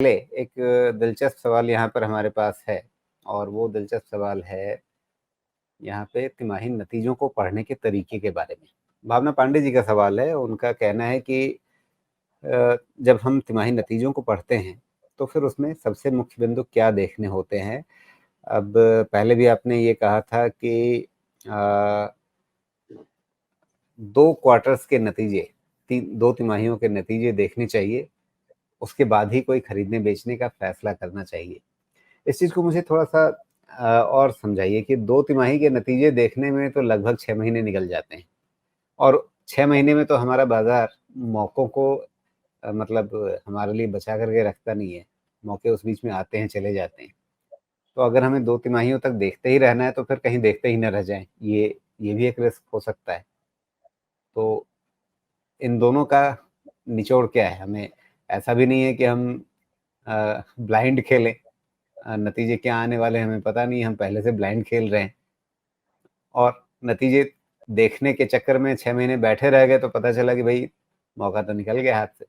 पहले एक दिलचस्प सवाल यहाँ पर हमारे पास है और वो दिलचस्प सवाल है यहाँ पे तिमाही नतीजों को पढ़ने के तरीके के बारे में। भावना पांडे जी का सवाल है, उनका कहना है कि जब हम तिमाही नतीजों को पढ़ते हैं, तो फिर उसमें सबसे मुख्य बिंदु क्या देखने होते हैं? अब पहले भी आपने ये कहा था कि 2 क्वार्टर्स के नतीजे, 2 तिमाहियों के नतीजे देखने चाहिए, उसके बाद ही कोई खरीदने-बेचने का फैसला करना चाहिए। इस चीज़ को मुझे थोड़ा-सा और समझाइए कि 2 तिमाही के नतीजे देखने में तो लगभग 6 महीने निकल जाते हैं और 6 महीने में तो हमारा बाज़ार मौकों को मतलब हमारे लिए बचा कर के रखता नहीं है। मौके उस बीच में आते हैं, चले जाते हैं। तो अगर हमें 2 तिमाहियों तक देखते ही रहना है, तो फिर कहीं देखते ही ना रह जाएँ। ये भी एक रिस्क हो सकता है। तो इन दोनों का निचोड़ क्या है? हमें ऐसा भी नहीं है कि हम ब्लाइंड खेलें। नतीजे क्या आने वाले हैं हमें पता नहीं है, हम पहले से ब्लाइंड खेल रहे हैं और नतीजे देखने के चक्कर में 6 महीने बैठे रह गए तो पता चला कि भई मौका तो निकल गया हाथ से।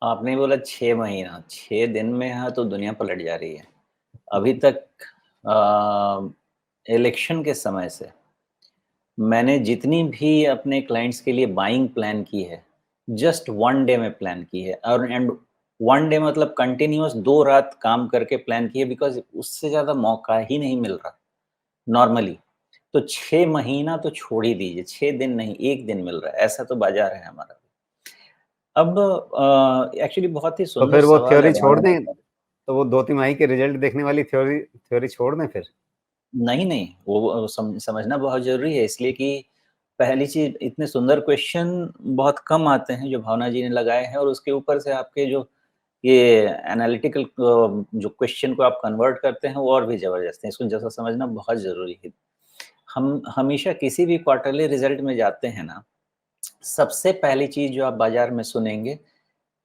आपने बोला 6 महीना, 6 दिन में यहाँ तो दुनिया पलट जा रही है। अभी तक इलेक्शन के समय से मैंने जितनी भी अपने क्लाइंट्स के लिए बाइंग प्लान की है, जस्ट 1 डे में प्लान की है और एंड 1 डे मतलब कंटिन्यूअस 2 रात काम करके प्लान की है बिकॉज़ उससे ज़्यादा मौका ही नहीं मिल रहा, नॉर्मली। तो 6 महीना तो छोड़ ही दीजिए, 6 दिन नहीं, 1 दिन मिल रहा है, ऐसा तो बाज़ार है हमारा। अब एक्चुअली बहुत ही तो सुंदर फिर वो सवाल है थ्योरी छोड़ भावना। दें, तो वो 2 तिमाही के रिज़ल्ट देखने वाली थ्योरी थ्योरी छोड़ दें फिर? नहीं, नहीं, वो समझना बहुत ज़रूरी है इसलिए कि पहली चीज़ इतने सुंदर क्वेश्चन बहुत कम आते हैं जो भावना जी ने लगाए हैं और उसके ऊपर से आपके जो ये एनालिटिकल जो क्वेश्चन को आप कन्वर्ट करते हैं वो और भी ज़बरदस्त हैं। इसको जैसा समझना बहुत ज़रूरी है। हम हमेशा किसी भी क्वार्टरली रिज़ल्ट में जाते हैं ना, सबसे पहली चीज़ जो आप बाज़ार में सुनेंगे,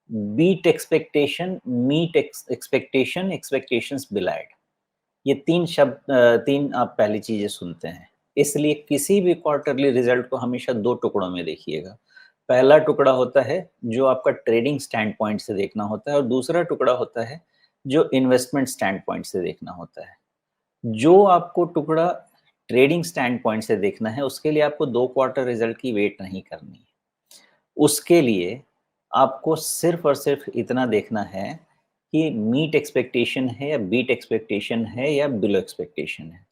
beat expectation, meet expectation, expectations belied. ये 3 शब्द 3 आप पहली चीज़ें सुनते हैं। इसलिए किसी भी क्वार्टरली रिज़ल्ट को हमेशा 2 टुकड़ों में देखिएगा। पहला टुकड़ा होता है जो आपका ट्रेडिंग स्टैंड पॉइंट से देखना होता है और दूसरा टुकड़ा होता है जो इन्वेस्टमेंट स्टैंड पॉइंट से देखना होता है। जो आपको टुकड़ा ट्रेडिंग स्टैंड पॉइंट से देखना है, उसके लिए आपको 2 क्वार्टर रिज़ल्ट की वेट नहीं करनी है। उसके लिए आपको सिर्फ़ और सिर्फ़ इतना देखना है कि मीट एक्सपेक्टेशन है या बीट एक्सपेक्टेशन है या बिलो एक्सपेक्टेशन है।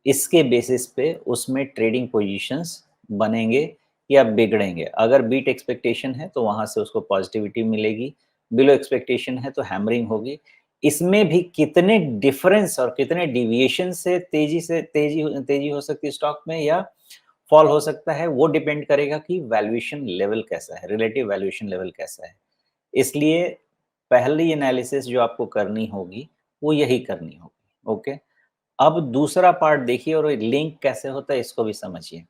इसके बेसिस पे उसमें ट्रेडिंग पोज़ीशंस बनेंगे या बिगड़ेंगे। अगर बीट एक्सपेक्टेशन है तो वहाँ से उसको पॉज़िटिविटी मिलेगी, बिलो एक्सपेक्टेशन है तो हैमरिंग होगी। इसमें भी कितने डिफरेंस और कितने डेविएशन से तेज़ी हो सकती है स्टॉक में या फॉल हो सकता है, वो डिपेंड करेगा कि वैल्यूएशन लेवल कैसा है, रिलेटिव वैल्यूएशन लेवल कैसा है। इसलिए पहली एनालिसिस जो आपको करनी होगी, वो यही करनी होगी, ओके? अब दूसरा पार्ट देखिए और लिंक कैसे होता है इसको भी समझिए।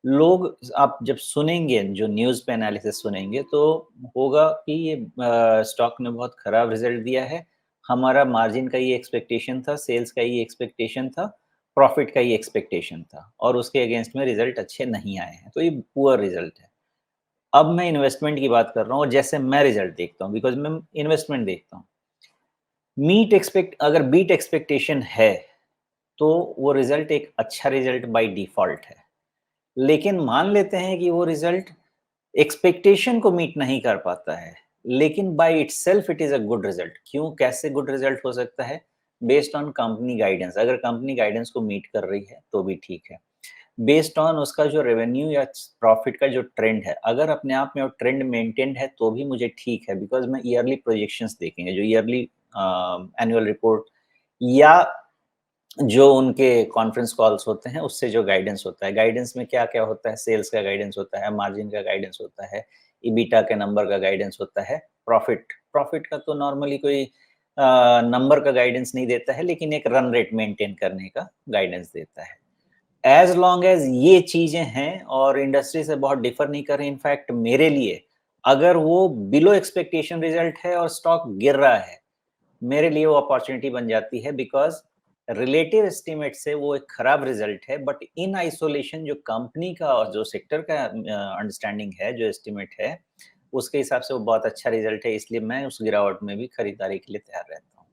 लोग आप जब सुनेंगे जो न्यूज़ पे एनालिसिस सुनेंगे तो होगा कि ये स्टॉक ने बहुत खराब रिज़ल्ट दिया है, हमारा मार्जिन का ये एक्सपेक्टेशन था, सेल्स का ये एक्सपेक्टेशन था, प्रॉफिट का ये एक्सपेक्टेशन था और उसके अगेंस्ट में रिज़ल्ट अच्छे नहीं आए हैं, तो ये पुअर रिज़ल्ट है। अब मैं इन्वेस्टमेंट की बात कर रहा हूँ और जैसे मैं रिज़ल्ट देखता हूँ बिकॉज़ मैं इन्वेस्टमेंट देखता हूँ। अगर बीट एक्सपेक्टेशन है, तो वो रिज़ल्ट एक अच्छा रिज़ल्ट बाय डिफ़ॉल्ट है। लेकिन मान लेते हैं कि वो रिज़ल्ट एक्सपेक्टेशन को मीट नहीं कर पाता है, लेकिन by itself it is a good result. क्यों? कैसे गुड रिज़ल्ट हो सकता है? Based on company guidance. अगर कंपनी गाइडेंस को मीट कर रही है, तो भी ठीक है। बेस्ड ऑन उसका जो रेवेन्यू या प्रॉफिट का जो ट्रेंड है, अगर अपने आप में वो ट्रेंड मेंटेन्ड है, तो भी मुझे ठीक है बिकॉज़ मैं ईयरली प्रोजेक्शंस देखेंगे, जो ईयरली एनुअल रिपोर्ट या जो उनके कॉन्फ्रेंस कॉल्स होते हैं, उससे जो गाइडेंस होता है, गाइडेंस में क्या-क्या होता है, सेल्स का गाइडेंस होता है, मार्जिन का गाइडेंस होता है, एबिटा के नंबर का गाइडेंस होता है, प्रॉफिट प्रॉफिट का तो नॉर्मली कोई नंबर का गाइडेंस नहीं देता है, लेकिन एक रन रेट मेंटेन करने का गाइडेंस देता है। एज़ लॉन्ग एज़ ये चीज़ें हैं और इंडस्ट्री से बहुत डिफर नहीं कर रही, इनफैक्ट मेरे लिए अगर वो बिलो एक्सपेक्टेशन रिजल्ट है और स्टॉक गिर रहा है, मेरे लिए वो अपॉर्चुनिटी बन जाती है बिकॉज़ रिलेटिव एस्टीमेट से वो एक खराब रिजल्ट है बट इन आइसोलेशन जो कंपनी का और जो सेक्टर का अंडरस्टैंडिंग है, जो एस्टीमेट है, उसके हिसाब से वो बहुत अच्छा रिजल्ट है, इसलिए मैं उस गिरावट में भी खरीदारी के लिए तैयार रहता हूँ।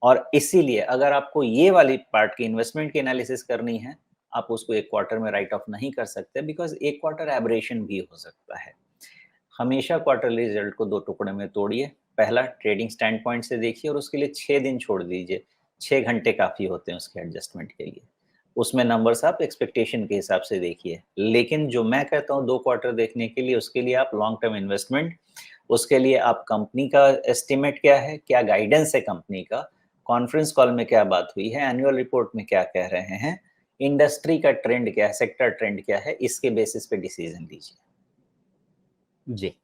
और इसीलिए अगर आपको ये वाली पार्ट की इन्वेस्टमेंट की एनालिसिस करनी है, आप उसको 1 क्वार्टर में राइट ऑफ नहीं कर सकते बिकॉज़ 1 क्वार्टर एबरेशन भी हो सकता है। हमेशा क्वार्टरली रिजल्ट को 2 टुकड़े में तोड़िए। पहला ट्रेडिंग स्टैंड पॉइंट से देखिए और उसके लिए 6 दिन छोड़ दीजिए। 6 घंटे काफ़ी होते हैं उसके एडजस्टमेंट के लिए। उसमें नंबर्स आप एक्सपेक्टेशन के हिसाब से देखिए। लेकिन जो मैं कहता हूँ 2 क्वार्टर देखने के लिए, उसके लिए आप लॉन्ग टर्म इन्वेस्टमेंट, उसके लिए आप कंपनी का एस्टीमेट क्या है, क्या गाइडेंस है कंपनी का, कॉन्फ्रेंस कॉल में क्या बात हुई है, एनुअल रिपोर्ट में क्या कह रहे हैं, इंडस्ट्री का ट्रेंड क्या है, सेक्टर ट्रेंड क्या है, इसके बेसिस पे डिसीजन लीजिए। जी।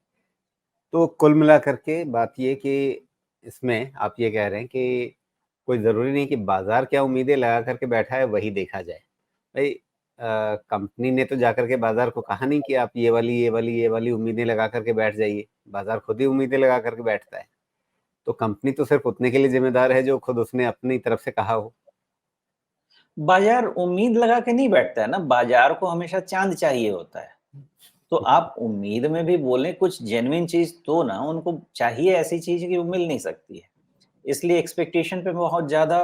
तो कुल मिलाकर के बात ये कि इसमें आप ये कह रहे हैं कि कोई ज़रूरी नहीं कि बाज़ार क्या उम्मीदें लगा कर के बैठा है वही देखा जाए। भई कंपनी ने तो जाकर के बाज़ार को कहा नहीं कि आप ये वाली उम्मीदें लगा कर के बैठ जाइए। बाज़ार खुद ही उम्मीदें लगा कर के बैठता है। तो कंपनी तो सिर्फ़ उतने के लिए ज़िम्मेदार है जो खुद उसने अपनी तरफ से कहा हो। बाजार उम्मीद लगा के नहीं बैठता है ना, बाजार को हमेशा चाँद चाहिए होता है। तो आप उम्मीद में भी बोलें कुछ जेन्युइन चीज़ तो ना, उनको चाहिए ऐसी चीज़ कि वो मिल नहीं सकती है। इसलिए एक्सपेक्टेशन पे बहुत ज़्यादा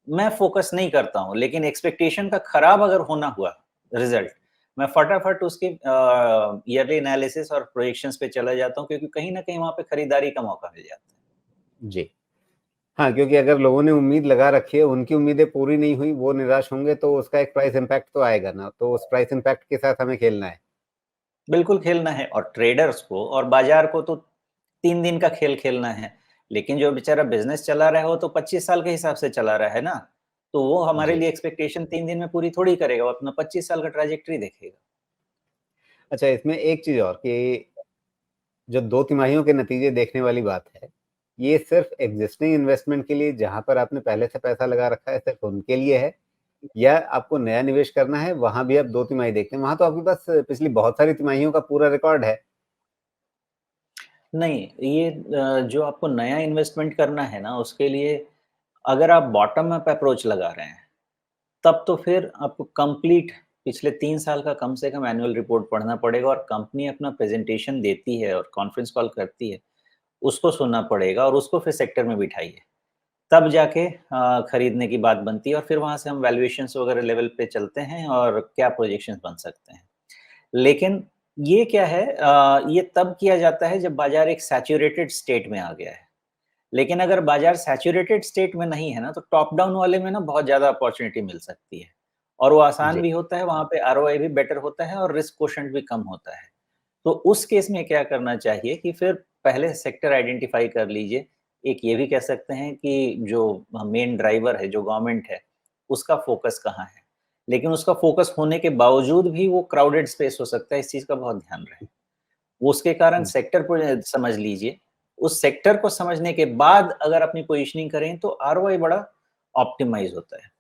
मैं फ़ोकस नहीं करता हूँ, लेकिन एक्सपेक्टेशन का खराब अगर होना हुआ रिज़ल्ट, मैं फटाफट उसके ईयरली एनालिसिस और प्रोजेक्शंस पे चला जाता हूँ क्योंकि कहीं न कहीं वहाँ पे खरीदारी का मौका मिल जाता है। जी। हाँ, क्योंकि अगर लोगों ने उम्मीद लगा रखी है, उनकी उम्मीदें पूरी नहीं हुई, वो निराश होंगे तो उसका एक प्राइस इम्पैक्ट तो आएगा ना, तो उस प्राइस इम्पैक्ट के साथ हमें खेलना है। बिल्कुल खेलना है और ट्रेडर्स को और बाज़ार को तो 3 दिन का खेल खेलना है। लेकिन जो बेचारा बिज़नेस चला रहा है, वो तो 25 साल के हिसाब से चला रहा है ना। तो वो हमारे जी। लिए एक्सपेक्टेशन 3 दिन में पूरी थोड़ी करेगा, वो अपना 25 साल का ट्रैजेक्टरी देखेगा। अच्छा, इसमें एक चीज़ और कि जो 2 तिमाहियों के नतीजे देखने वाली बात है, ये सिर्फ़ एक्जिस्टिंग इन्वेस्टमेंट के लिए जहाँ पर आपने पहले से पैसा लगा रखा है, सिर्फ़ उनके लिए है या आपको नया निवेश करना है, वहाँ भी आप 2 तिमाही देखते हैं? वहाँ तो आपके पास पिछली बहुत सारी तिमाहियों का पूरा रिकॉर्ड है। नहीं, ये जो आपको नया इन्वेस्टमेंट करना है ना, उसके लिए अगर आप बॉटम अप अप्रोच लगा रहे हैं, तब तो फिर आपको कंप्लीट पिछले 3 साल का कम से कम एनुअल रिपोर्ट पढ़ना पड़ेगा और कंपनी अपना प्रेज़ेंटेशन देती है और कॉन्फ्रेंस कॉल करती है, उसको सुनना पड़ेगा और उसको फिर सेक्टर में बिठाइए। तब जाके खरीदने की बात बनती है और फिर वहाँ से हम वैल्यूएशंस वगैरह लेवल पे चलते हैं और क्या प्रोजेक्शंस बन सकते हैं। लेकिन ये क्या है ये तब किया जाता है जब बाज़ार एक सैचुरेटेड स्टेट में आ गया है। लेकिन अगर बाज़ार सैचुरेटेड स्टेट में नहीं है ना, तो टॉप डाउन वाले में ना बहुत ज़्यादा अपॉर्च्युनिटी मिल सकती है और वो आसान जी। भी होता है, वहाँ पे आरओआई भी बेटर होता है और रिस्क कोशंट भी कम होता है। तो उस केस में क्या करना चाहिए कि फिर पहले सेक्टर आइडेंटिफ़ाई कर लीजिए। एक ये भी कह सकते हैं कि जो मेन ड्राइवर है, जो गवर्नमेंट है, उसका फ़ोकस कहाँ है? लेकिन उसका फ़ोकस होने के बावजूद भी वो क्राउडेड स्पेस हो सकता है, इस चीज़ का बहुत ध्यान रहे। वो उसके कारण हुँ। सेक्टर को समझ लीजिए। उस सेक्टर को समझने के बाद अगर अपनी पोज़ीशनिंग करें तो आरओआई बड़ा ऑप्टिमाइज़ होता है।